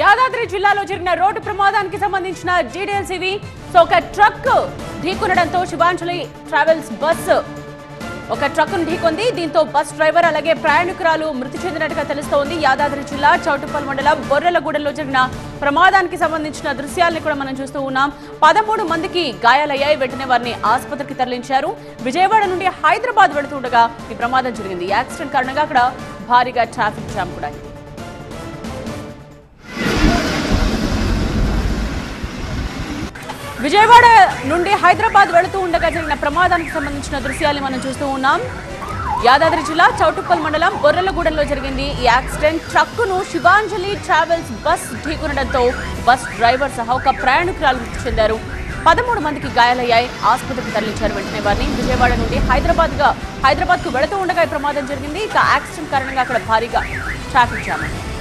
యాదాద్రి జిల్లాలో జరిగిన రోడ్డు ప్రమాదానికి సంబంధించిన జీడీఎల్సీవి ఒక ట్రక్ ఢీకొనడంతో శివాంజలి ట్రావెల్స్ బస్సు ఒక ట్రక్కును ఢీకొంది. దీంతో బస్ డ్రైవర్ అలాగే ప్రయాణికురాలు మృతి చెందినట్టుగా తెలుస్తోంది. యాదాద్రి జిల్లా చౌటుప్పల్ మండలం బొర్రెలగూడెంలో జరిగిన ప్రమాదానికి సంబంధించిన దృశ్యాలను కూడా మనం చూస్తూ ఉన్నాం. 13 మందికి గాయాలయ్యాయి. వెంటనే వారిని ఆసుపత్రికి తరలించారు. విజయవాడ నుండి హైదరాబాద్ వెళుతుండగా ఈ ప్రమాదం జరిగింది. యాక్సిడెంట్ కారణంగా అక్కడ భారీగా ట్రాఫిక్ జామ్ కూడా అయింది. విజయవాడ నుండి హైదరాబాద్ వెళుతూ ఉండగా జరిగిన ప్రమాదానికి సంబంధించిన దృశ్యాలను మనం చూస్తూ ఉన్నాం. యాదాద్రి జిల్లా చౌటుప్పల్ మండలం బొర్రెలగూడెంలో జరిగింది ఈ యాక్సిడెంట్. ట్రక్కును శివాంజలి ట్రావెల్స్ బస్ ఢీకొనడంతో బస్ డ్రైవర్ సహా ఒక ప్రయాణికురాలు మృతి చెందారు. 13 మందికి గాయాలయ్యాయి. ఆసుపత్రికి తరలించారు. వెంటనే వారిని విజయవాడ నుండి హైదరాబాద్కు వెళుతూ ఉండగా ఈ ప్రమాదం జరిగింది. ఇక యాక్సిడెంట్ కారణంగా అక్కడ భారీగా ట్రాఫిక్ జామ్ అయింది.